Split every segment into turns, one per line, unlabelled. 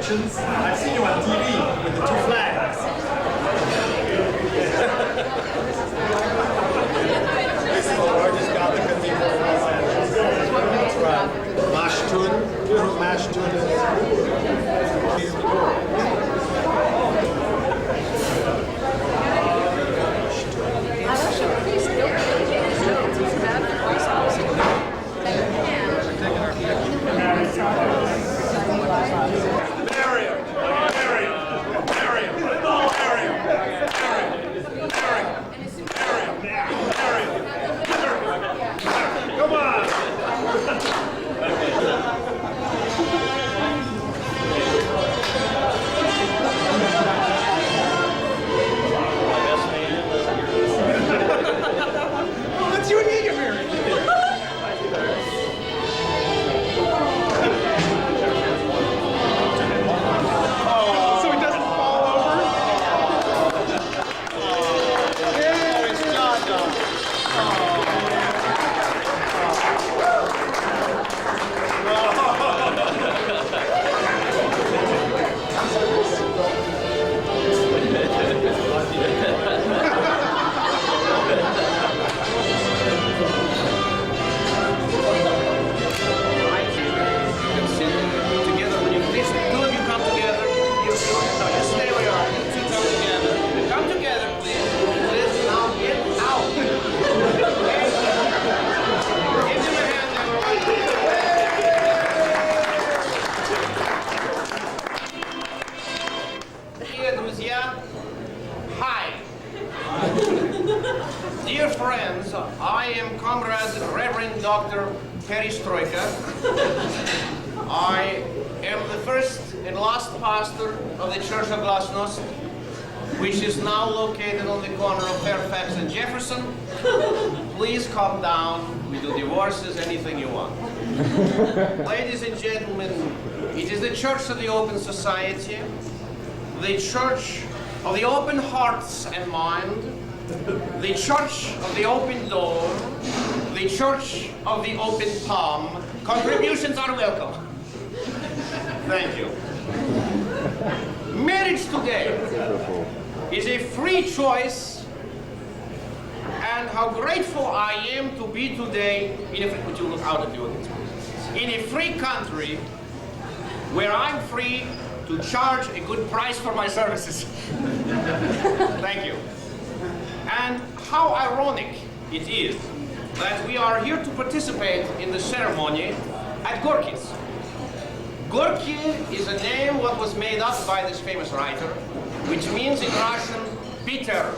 connections. I've seen you on TV with the two flags. This is the largest Gothic cathedral in Los Angeles. That's right. Mashed tuna, beautiful mashed tuna.
Dear friends, I am Comrade Reverend Dr. Stroika. I am the first and last pastor of the Church of Glasnost, which is now located on the corner of Fairfax and Jefferson. Please calm down. We do divorces, anything you want. Ladies and gentlemen, it is the Church of the Open Society, the Church of the Open Hearts and Mind, the Church of the Open Door, the Church of the Open Palm. Contributions are welcome. Thank you. Marriage today is a free choice, and how grateful I am to be today in a, would you look out of the audience, in a free country where I'm free to charge a good price for my services. Thank you. And how ironic it is that we are here to participate in the ceremony at Gorky's. Gorky is a name what was made up by this famous writer, which means in Russian bitter,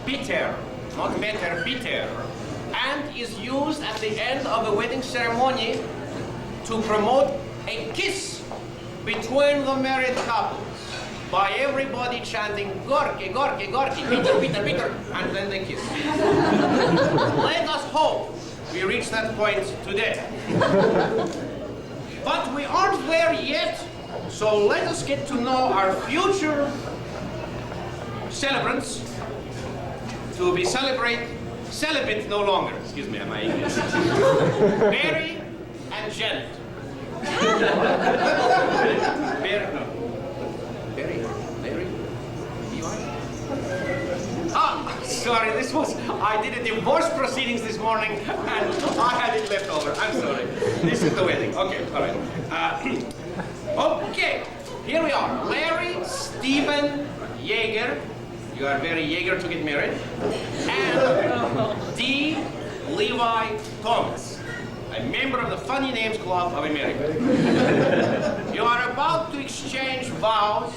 bitter, not better, bitter, and is used at the end of a wedding ceremony to promote a kiss between the married couple, by everybody chanting Gorky, Gorky, Gorky, bitter, bitter, bitter, and then they kiss. Let us hope we reach that point today. But we aren't there yet, so let us get to know our future celebrants, to be celibate no longer. Excuse me, am I English? Mary and Janet. Mary, Ah, sorry, I did a divorce proceedings this morning, and I had it left over. I'm sorry. This is the wedding. Okay, all right. Okay, here we are. Larry Stephen Yaeger. You are very Yaeger to get married. And D. Levi Thomas, a member of the Funny Names Club of America. You are about to exchange vows,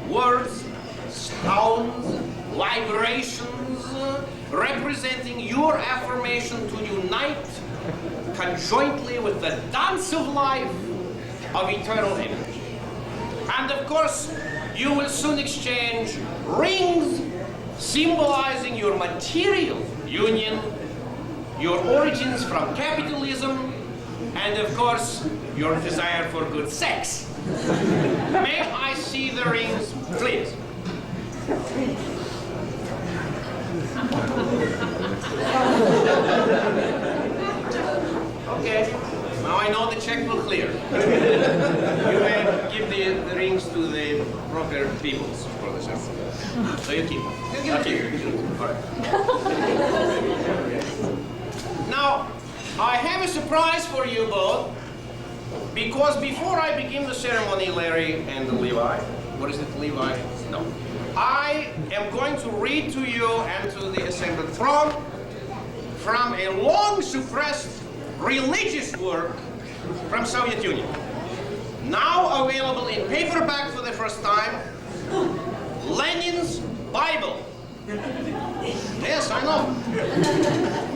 words, sounds, vibrations, representing your affirmation to unite conjointly with the dance of life of eternal energy. And of course, you will soon exchange rings symbolizing your material union, your origins from capitalism, and of course, your desire for good sex. May I see the rings, please? Okay, now I know the check will clear. You may give the rings belongs to the Proctor peoples for the ceremony. So you keep it. You keep it. All right. Now, I have a surprise for you both, because before I begin the ceremony, Larry and Levi, what is it, Levi? No. I am going to read to you and to the assembled throng from a long suppressed religious work from Soviet Union. Now available in paperback for the first time, Lenin's Bible. Yes, I know.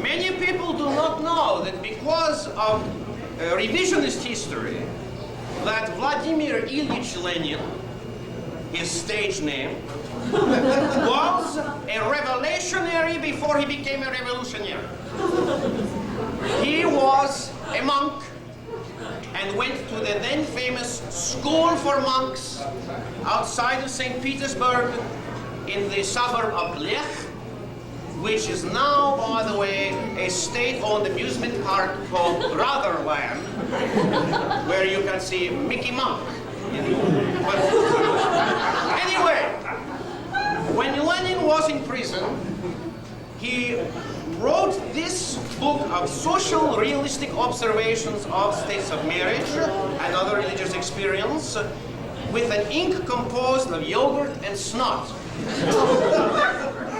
Many people do not know that because of revisionist history, that Vladimir Ilyich Lenin, his stage name, was a revolutionary before he became a revolutionary. He was a monk and went to the then famous school for monks outside of St. Petersburg in the suburb of Lech, which is now, by the way, a state-owned amusement park called Brotherland, where you can see Mickey Monk. But anyway, when Lenin was in prison, he wrote this book of social realistic observations of states of marriage and other religious experience with an ink composed of yogurt and snot,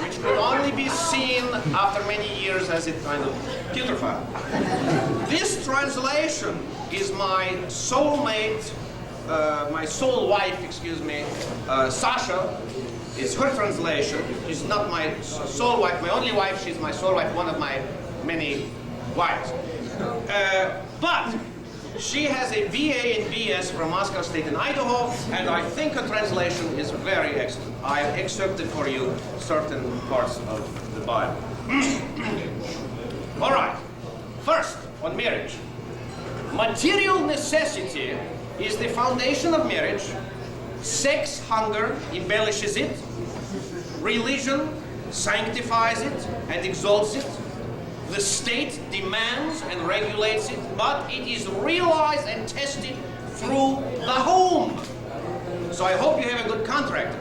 which could only be seen after many years as it kind of putrefied. This translation is my soulmate, my soul wife, excuse me, Sasha. It's her translation. She's not my soul wife, my only wife. She's my soul wife, one of my many wives. But she has a BA in BS from Moscow State in Idaho, and I think her translation is very excellent. I have excerpted for you certain parts of the Bible. All right. First, on marriage. Material necessity is the foundation of marriage. Sex hunger embellishes it. Religion sanctifies it and exalts it. The state demands and regulates it, but it is realized and tested through the home. So I hope you have a good contractor.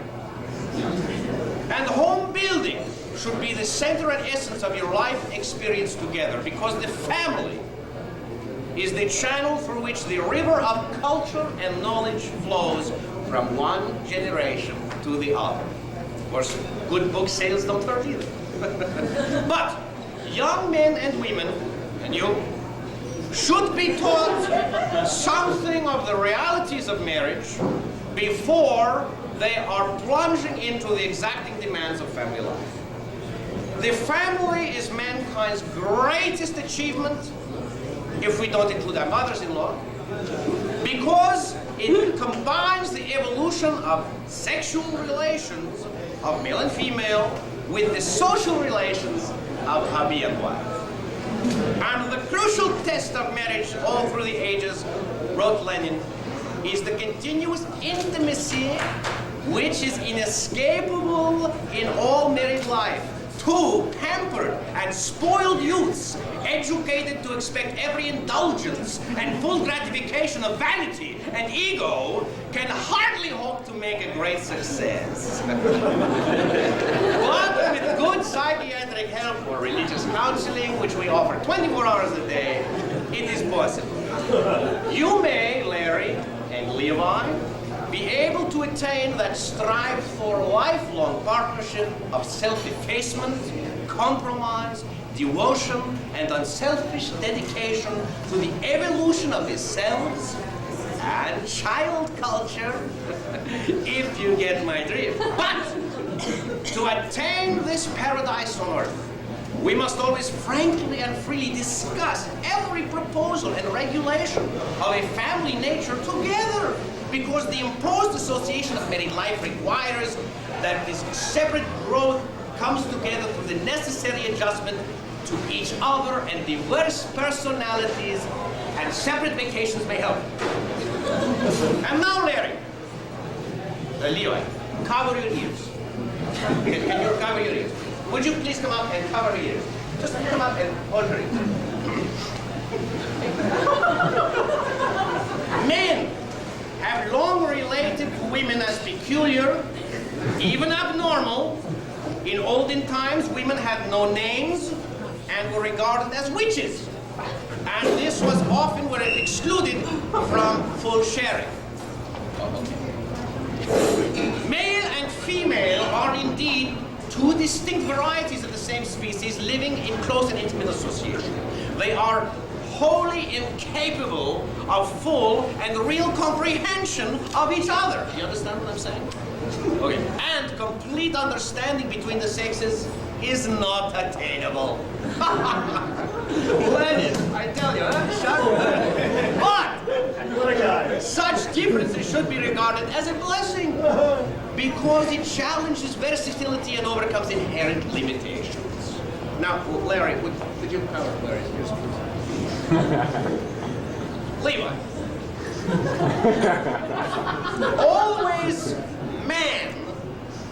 And home building should be the center and essence of your life experience together, because the family is the channel through which the river of culture and knowledge flows from one generation to the other. Of course, good book sales don't hurt either. But young men and women, and you, should be taught something of the realities of marriage before they are plunging into the exacting demands of family life. The family is mankind's greatest achievement, if we don't include our mothers-in-law, because it combines the evolution of sexual relations of male and female with the social relations of hubby and wife. And the crucial test of marriage all through the ages, wrote Lenin, is the continuous intimacy which is inescapable in all married life. Two pampered and spoiled youths, educated to expect every indulgence and full gratification of vanity and ego, can hardly hope to make a great success. But with good psychiatric help or religious counseling, which we offer 24 hours a day, it is possible. You may, Larry and Levi, be able to attain that strive for lifelong partnership of self-effacement, compromise, devotion, and unselfish dedication to the evolution of yourselves and child culture, if you get my drift. But to attain this paradise on earth, we must always frankly and freely discuss every proposal and regulation of a family nature together, because the imposed association of married life requires that this separate growth comes together through the necessary adjustment to each other, and diverse personalities and separate vacations may help. And now, Larry, Levi, cover your ears. Can you cover your ears? Would you please come up and cover your ears? Just come up and hold your ears. Men have long related women as peculiar, even abnormal. In olden times, women had no names and were regarded as witches. And this was often were excluded from full sharing. Male and female are indeed two distinct varieties of the same species living in close and intimate association. They are wholly incapable of full and real comprehension of each other. You understand what I'm saying? Okay. And complete understanding between the sexes is not attainable. Lenin, I tell you, But such differences should be regarded as a blessing because it challenges versatility and overcomes inherent limitations. Now, Larry, would you cover Larry's ears, please? Levi. Always man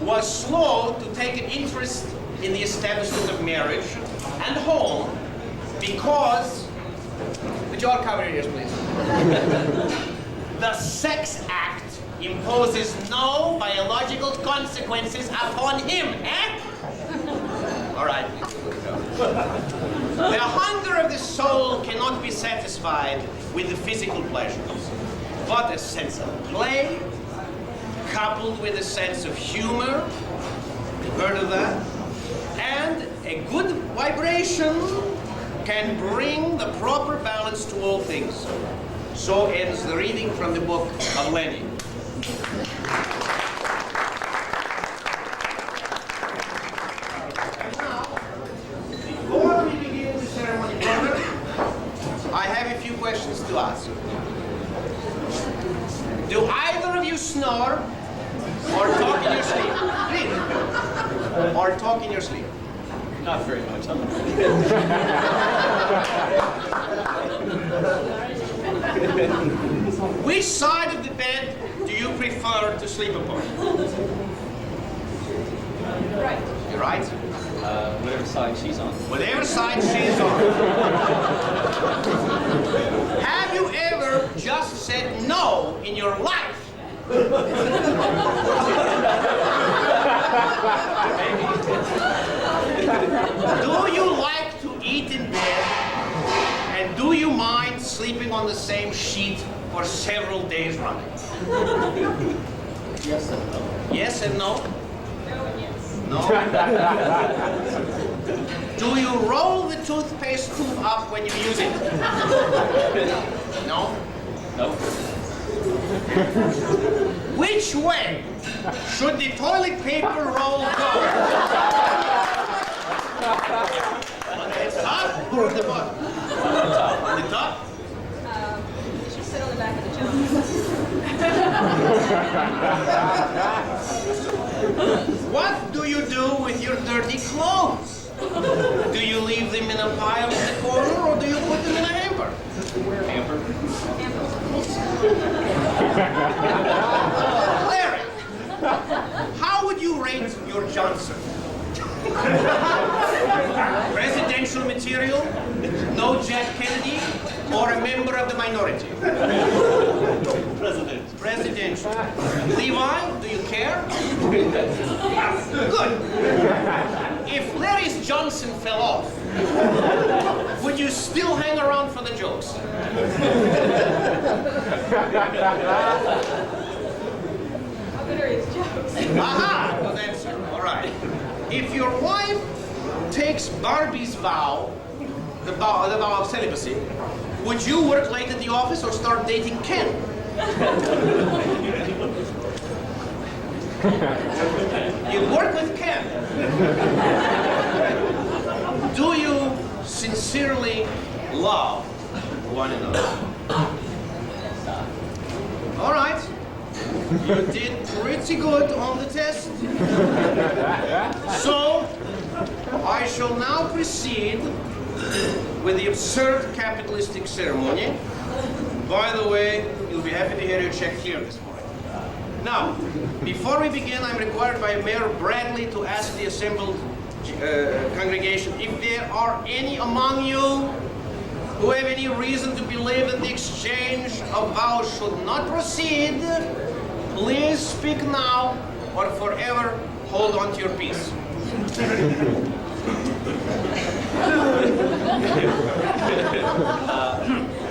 was slow to take an interest in the establishment of marriage and home because, would you all cover your ears, please? The sex act imposes no biological consequences upon him, eh? All right. The hunger of the soul cannot be satisfied with the physical pleasures, but a sense of play, coupled with a sense of humor, heard of that? And a good vibration can bring the proper balance to all things. So ends the reading from the book of Lenin. And now, before we begin the ceremony, I have a few questions to ask. Do either of you snore or talk in your sleep? Please. Or talk in your sleep?
Not very much.
Which side of the bed do you prefer to sleep upon?
Right.
You're right.
Whatever side she's on.
Whatever side she's on. Have you ever just said no in your life? Do you like to eat in bed? And do you mind sleeping on the same sheet for several days running?
Yes and no.
Yes and no?
No and yes.
No? Do you roll the toothpaste tube up when you use it? No?
No.
Which way should the toilet paper roll go? On the top or the bottom? On the top?
You should sit on the back of the jump.
What do you do with your dirty clothes? Do you leave them in a pile in the corner or do you put them in a hamper?
Hamper.
Larry, how would you rate your Johnson? Presidential material, no Jack Kennedy, or a member of the minority? Presidential. Levi, do you care? Good. If Larry's Johnson fell off, would you still hang around for the jokes?
How good are his jokes?
Aha! Good answer. All right. If your wife takes Barbie's vow, the vow of celibacy, would you work late at the office or start dating Ken? You work with Ken. Do you sincerely love one another? All right. You did pretty good on the test. So, I shall now proceed with the absurd capitalistic ceremony. By the way, you'll be happy to hear your check here this morning. Now, before we begin, I'm required by Mayor Bradley to ask the assembled congregation if there are any among you who have any reason to believe that the exchange of vows should not proceed. Please speak now or forever hold on to your peace.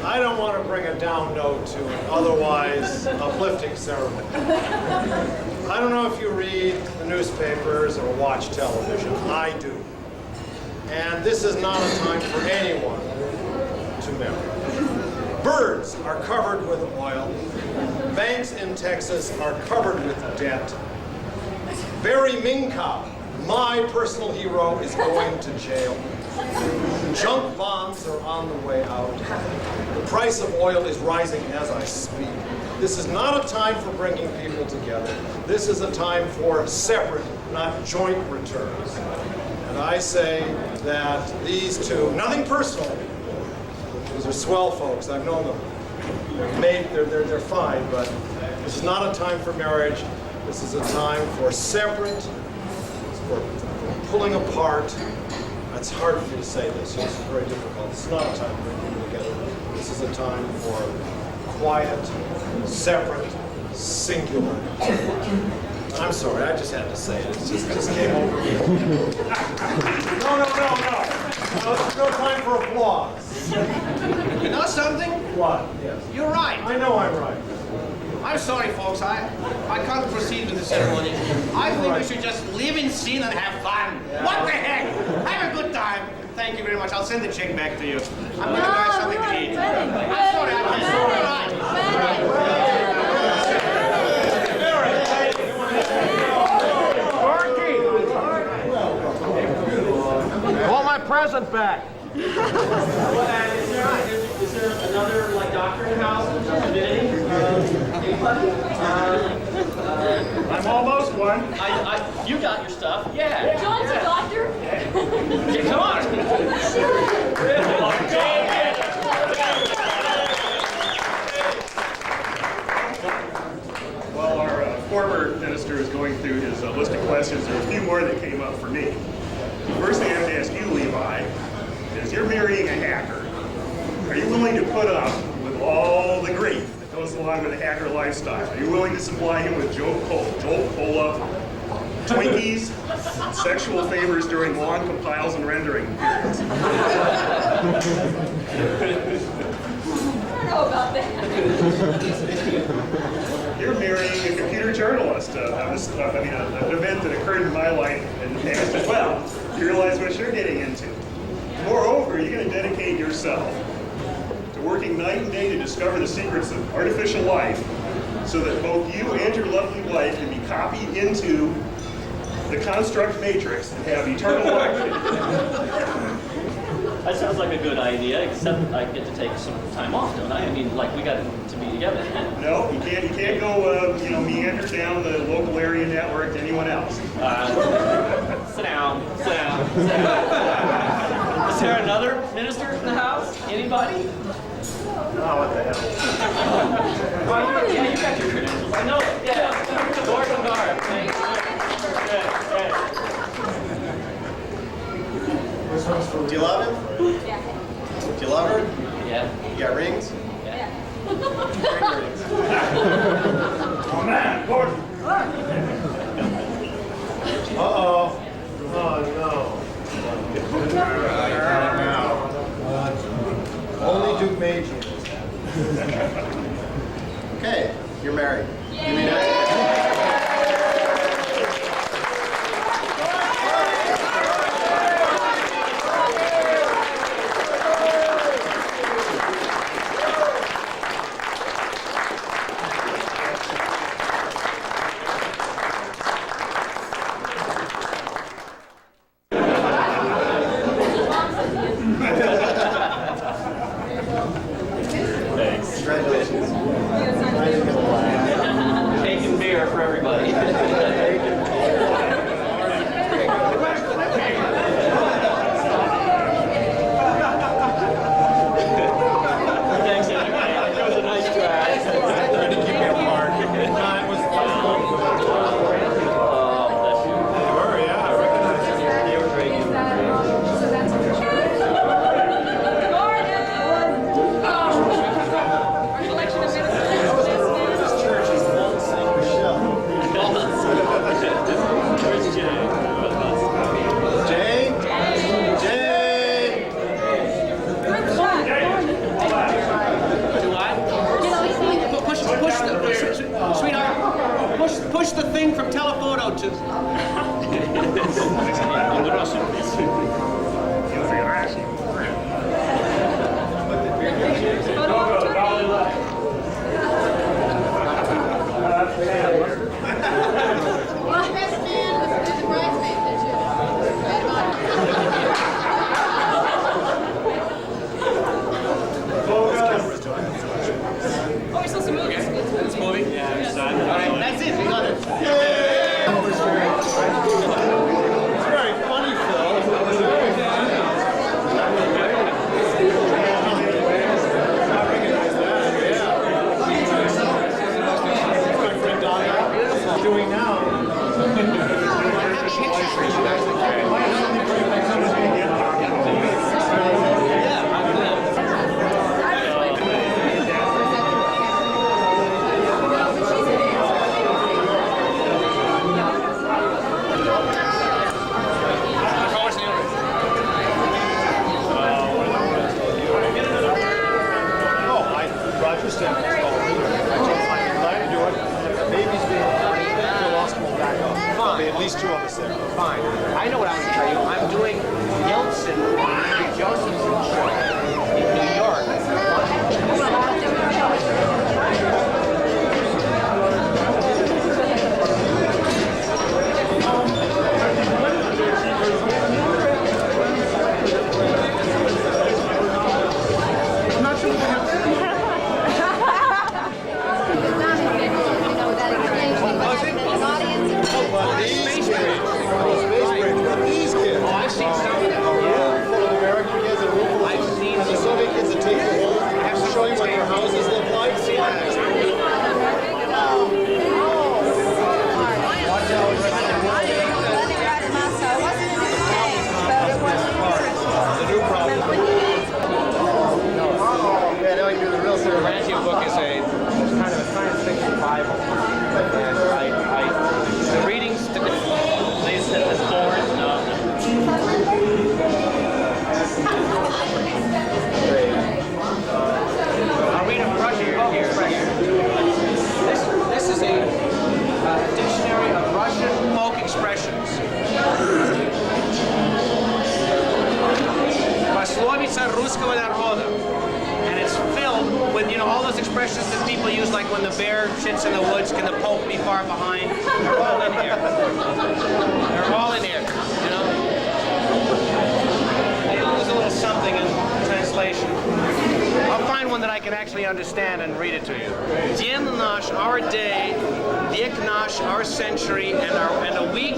I don't want to bring a down note to an otherwise uplifting ceremony. I don't know if you read the newspapers or watch television. I do. And this is not a time for anyone to marry. Birds are covered with oil. Banks in Texas are covered with debt. Barry Minkow, my personal hero, is going to jail. Junk bonds are on the way out. The price of oil is rising as I speak. This is not a time for bringing people together. This is a time for separate, not joint returns. And I say that these two, nothing personal, these are swell folks, I've known them. They're fine, but this is not a time for marriage. This is a time for separate, for pulling apart. It's hard for me to say this. It's very difficult. It's not a time to bring people together. This is a time for quiet, separate, singular. I'm sorry, I just had to say it. It just came over me. No. There's no time for applause.
You know something?
What? Yes.
You're right.
I know I'm right.
I'm sorry, folks. I can't proceed with the ceremony. I think we should just live in sin and have fun. Yeah. What the heck? Have a good time. Thank you very much. I'll send the check back to you. I'm going to go have something to eat. I'm sorry.
Gorky! I want my present back.
Is there another like doctor in the house? Anybody?
I'm almost one.
You got your stuff. Yeah.
John's a doctor?
Yeah, come on.
While our former minister is going through his list of questions, there are a few more that came up for me. The first thing I have to ask you, Levi, is you're marrying a hacker. Are you willing to put up with all the grief that goes along with the hacker lifestyle? Are you willing to supply him with Jolt Cola, Twinkies, and sexual favors during long compiles and rendering periods?
I don't know about that.
You're marrying a computer journalist, an event that occurred in my life in the past as well. You realize what you're getting into. Moreover, you're going to dedicate yourself to working night and day to discover the secrets of artificial life so that both you and your lovely wife can be copied into the construct matrix and have eternal life.
That sounds like a good idea, except I get to take some time off, don't I? I mean, like, we got to be together.
No, you can't go, meander down the local area network to anyone else.
Sit down. Is there another minister in the house? Anybody?
Oh, what the hell?
Yeah, you got your credentials. I know it. Yeah. Gorky guard. Thanks. Yeah.
This one's for
Do you love him?
Yeah.
Do you love her?
Yeah.
You got rings?
Yeah.
Ring rings.
Oh man, Gordon. Uh-oh. Oh no. Only Duke Meiji.
Okay, you're married.
Yay.
Give me that.
Thanks.
Congratulations.
Taking
swing from telephoto to...
Well, best man was the bridesmaid, did you? Right on. Oh, we're supposed to move.
It's moving? Yeah, it's done. All right, that's it. We got it.
It's very funny, Phil. My friend Donna. Doing now. At least two of us there.
Fine. I know what I'm going to tell you. I'm doing Yeltsin and Josephson show in New York.
I'm not sure. Space Bridge with these kids.
Oh, I've seen some of them.
Yeah. Full of American kids and room full
I've seen
of the Soviet kids that take the whole. I'll show you what their houses look like. See the new problem. Yeah, now you do the real
The
surreal.
Ranty book is a kind of a science fiction Bible. And the readings, the I'll read a Russian folk expression. This is a dictionary of Russian folk expressions. Пословица русского народа. And it's filled with, all those expressions that people use, like when the bear shits in the woods, can the Pope be far behind? They're all in here. They're all in here, There's a little something in translation. I'll find one that I can actually understand and read it to you. Dien nash, our day, vek nash, our century, and a week,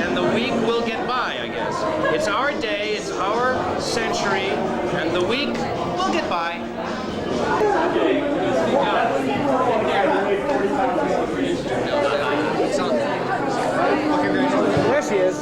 and the week will get by, I guess. It's our day, it's our century, and the week will get by. There she is.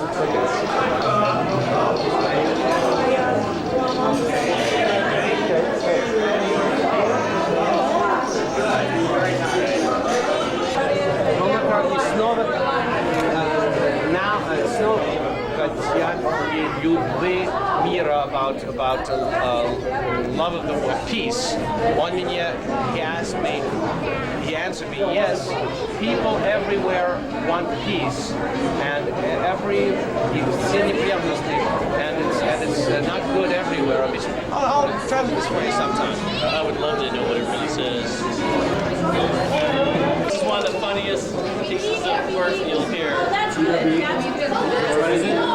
About love of peace. He answered me, yes, people everywhere want peace, and it's not good everywhere. I'll travel this way sometime.
I would love to know what it really says. This is one of the funniest pieces of work you'll hear.
That's good.
What is it?